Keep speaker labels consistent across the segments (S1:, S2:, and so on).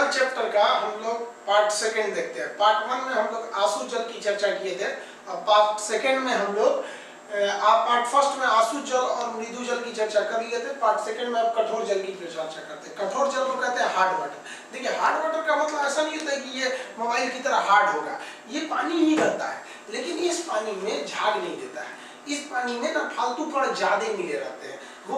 S1: जल चैप्टर का हम लोग पार्ट सेकंड देखते हैं। पार्ट 1 में हम लोग आसु जल की चर्चा किए थे और पार्ट सेकंड में हम लोग पार्ट फर्स्ट में आसु जल और मृदु जल की चर्चा कर लिए थे। पार्ट सेकंड में अब कठोर जल की चर्चा करते हैं। कठोर जल को कहते हैं हार्ड वाटर। देखिए हार्ड वाटर का मतलब ऐसा नहीं होता है कि ये मोबाइल की तरह हार्ड होगा, ये पानी ही रहता है, लेकिन इस पानी में झाग नहीं देता है। इस पानी में ना फालतू कण ज्यादा मिले रहते हैं। वो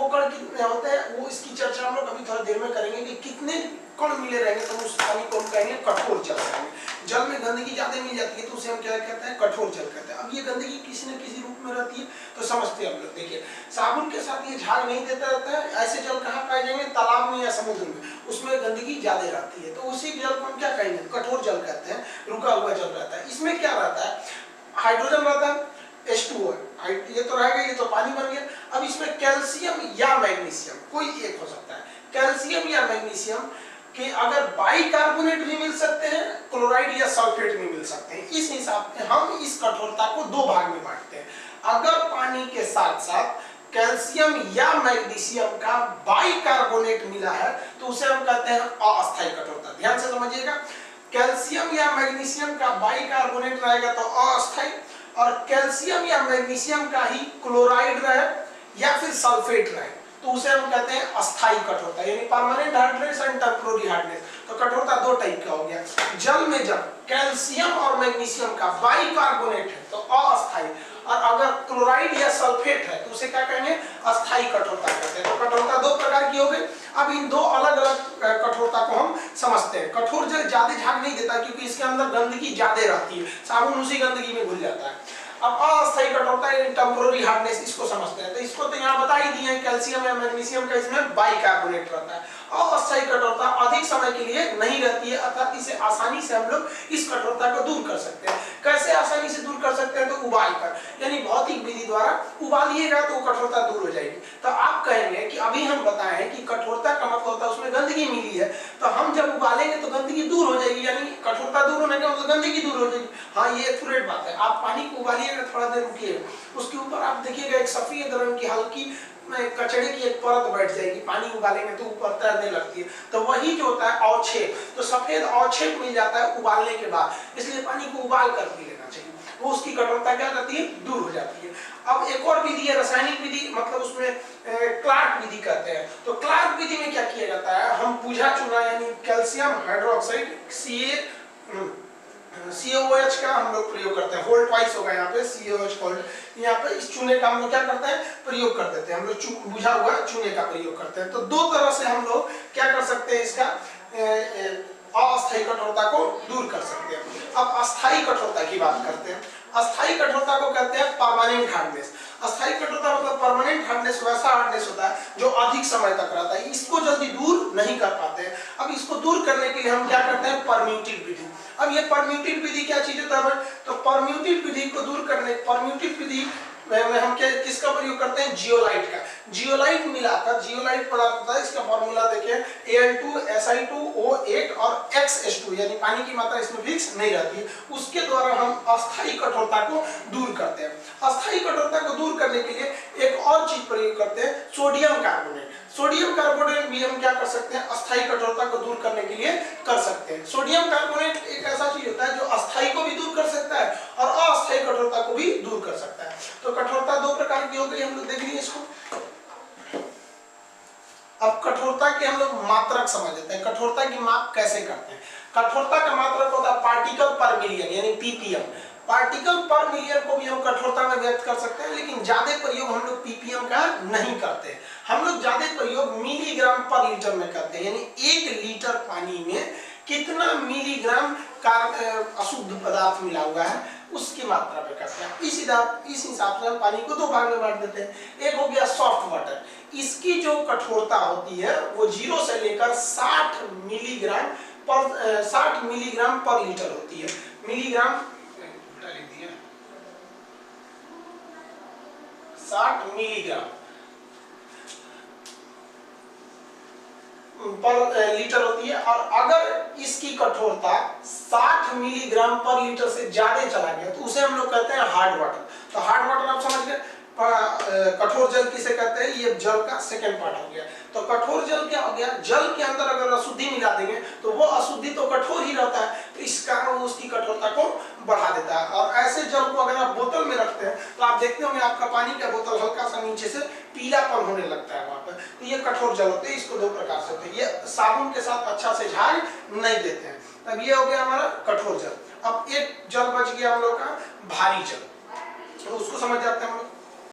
S1: कण कितने होते हैं वो इसकी चर्चा हम लोग अभी थोड़ा देर में करेंगे कि कितने कण मिले रहेंगे तो उस पानी को हम कहेंगे कठोर जल कहेंगे। जल में गंदगी ज्यादा मिल जाती है तो उसे हम क्या कहते हैं, कठोर जल कहते हैं। अब ये गंदगी किसी न किसी रूप में रहती है तो समझते हैं हम लोग। देखिए साबुन के साथ ये झाग नहीं देता रहता है। ऐसे जल कहाँ पाए जाएंगे, तालाब में या समुद्र में, उसमें गंदगी ज्यादा रहती है तो उसी जल को हम क्या कहेंगे, कठोर जल कहते हैं। रुका हुआ जल रहता है। इसमें क्या रहता है, हाइड्रोजन रहता है, H2O ये तो रहेगा, ये तो पानी बन गया। अब इसमें कैल्शियम या मैग्नीशियम कोई एक हो सकता है। कैल्शियम या मैग्नीशियम के अगर बाइकार्बोनेट भी मिल सकते हैं, क्लोराइड या सल्फेट भी मिल सकते हैं। इस हिसाब से हम इस कठोरता को दो भाग में बांटते हैं। अगर पानी के साथ साथ कैल्शियम या मैग्नीशियम का बाइकार्बोनेट मिला है तो उसे हम कहते हैं अस्थायी कठोरता। ध्यान से समझिएगा, कैल्शियम या मैग्नीशियम का बाइकार्बोनेट रहेगा तो अस्थायी, और कैल्शियम या मैग्नीशियम का ही क्लोराइड रहे या फिर सल्फेट रहे तो उसे हम कहते हैं अस्थायी कठोरता, यानी permanent hardness and temporary hardness. तो कठोरता दो टाइप का हो गया। जल में जब कैल्शियम और मैग्नीशियम का बाइकार्बोनेट है तो अस्थायी, और अगर क्लोराइड या सल्फेट है तो उसे क्या कहेंगे, अस्थायी कठोरता कहते हैं। तो कठोरता दो प्रकार की हो गई। अब इन दो अलग अलग कठोरता को हम समझते हैं। कठोर जल ज्यादा झाग नहीं देता क्योंकि इसके अंदर गंदगी ज्यादा रहती है, साबुन उसी गंदगी में घुल जाता है। अब अस्थायी कठोरता टेम्पररी हार्डनेस इसको समझते हैं। तो इसको तो यहाँ बता ही दिए, कैल्शियम या मैग्नीशियम का इसमें बाइकार्बोनेट रहता है। अस्थायी कठोरता अधिक समय के लिए नहीं रहती है, अर्थात इसे आसानी से हम लोग इस कठोरता को दूर कर सकते हैं। कैसे आसानी से दूर कर सकते हैं, तो उबाल कर, यानी भौतिक विधि द्वारा उबालिएगा तो कठोरता दूर हो जाएगी। तो आप कहेंगे कि अभी हम बताए हैं कि कठोरता का मतलब होता है उसमें गंदगी मिली है, तो हम जब उबालेंगे तो गंदगी दूर हो जाएगी, यानी कठोरता दूर होने का मतलब गंदगी दूर हो जाएगी। हाँ ये एक्यूरेट बात है। आप पानी को उबालिएगा, थोड़ा देर रुकिएगा, उसके ऊपर आप देखिएगा एक सफेद रंग की हल्की कचड़े की एक परत बैठ जाएगी। पानी उबालेंगे तो ऊपर तैरने लगती है, तो वही जो होता है अवक्षेप, तो सफेद अवक्षेप मिल जाता है उबालने के बाद, इसलिए पानी को उबाल कर पी लेना चाहिए। वो उसकी कठोरता क्या रहती है, दूर हो जाती है। अब एक और विधि है रासायनिक विधि, मतलब उसमें क्लार्क विधि कहते हैं। तो क्लार्क विधि में क्या किया जाता है, हम पूजा चूना यानी कैल्शियम हाइड्रोक्साइड COOH का हम लोग प्रयोग करते हैं। होल्ड ट्वाइस होगा यहाँ पे COOH होल्ड, यहाँ पे इस चूने का हम लोग क्या करते हैं, प्रयोग कर देते हैं। हम लोग बुझा हुआ चूने का प्रयोग करते हैं। तो दो तरह से हम लोग क्या कर सकते हैं, इसका अस्थायी कठोरता को दूर कर सकते हैं। अब अस्थायी कठोरता की बात करते हैं। अस्थायी कठोरता को कहते हैं परमानेंट हार्डनेस। अस्थायी कठोरता मतलब परमानेंट हार्डनेस वैसा हार्डनेस होता है जो अधिक समय तक रहता है, इसको जल्दी दूर नहीं कर पाते हैं। अब इसको दूर करने के लिए हम क्या करते हैं, परम्यूटिव विधि। अब ये परम्यूटिव विधि क्या चीज होता है, तो परम्यूटिव विधि को दूर करने, परम्यूटिव विधि में हम क्या किसका प्रयोग करते हैं, जियोलाइट का। जियोलाइट मिलाकर, जियोलाइट पदार्थ होता है, इसका फॉर्मूला देखिए Al2Si2O8 और XH2, यानी पानी की मात्रा इसमें फिक्स नहीं रहती है। उसके द्वारा हम अस्थायी कठोरता को दूर करते हैं। अस्थायी कठोरता को दूर करने के लिए एक और चीज प्रयोग करते हैं, सोडियम कार्बोनेट। सोडियम कार्बोनेट भी हम क्या कर सकते हैं, अस्थायी कठोरता को दूर करने के लिए कर सकते हैं। सोडियम कार्बोनेट एक ऐसा चीज होता है जो अस्थायी को भी दूर कर सकता है और अस्थायी कठोरता को भी दूर कर सकता है। तो कठोरता दो प्रकार की हो गई, हम लोग देख लिए इसको। अब कठोरता के हम लोग मात्रक समझ लेते हैं। कठोरता की माप कैसे करते हैं। कठोरता का मात्रक होता है पार्टिकल पर मिलियन यानी ppm। पार्टिकल पर मिलियन को भी हम कठोरता में व्यक्त कर सकते हैं, लेकिन ज्यादा प्रयोग हम लोग ppm का नहीं करते। हम लोग ज्यादा प्रयोग मिलीग्राम पर लीटर में करते हैं, यानी 1 लीटर पानी में कितना मिलीग्राम का अशुद्ध पदार्थ मिला हुआ है उसकी मात्रा पे करते हैं। इस हिसाब से हम पानी को दो भाग में बांट देते हैं। एक हो गया सॉफ्ट वाटर, इसकी जो कठोरता होती है वो 0 से लेकर 60 मिलीग्राम पर लीटर होती है। मिलीग्राम 60 मिलीग्राम पर लीटर होती है। और अगर इसकी कठोरता 60 मिलीग्राम पर लीटर से ज्यादा चला गया तो उसे हम लोग कहते हैं हार्ड वाटर। तो हार्ड वाटर आप समझ गए, कठोर जल किसे कहते हैं, ये जल का सेकंड पार्ट हो गया। तो कठोर जल क्या हो गया, जल के अंदर अगर अशुद्धि मिला देंगे तो वो अशुद्धि तो कठोर ही रहता है, तो इस कारण वो उसकी कठोरता को बढ़ा देता है। और ऐसे जल को अगर आप बोतल में रखते हैं तो आप देखते होंगे आपका पानी का बोतल हल्का सा नीचे से पीलापन होने लगता है वहां पर, तो ये कठोर जल होते हैं। इसको दो प्रकार से होते हैं, ये साबुन के साथ अच्छा से झाग नहीं देते हैं। तब ये हो गया हमारा कठोर जल। अब एक जल बच गया हम लोग का भारी जल, तो उसको समझ जाते हैं हम लोग।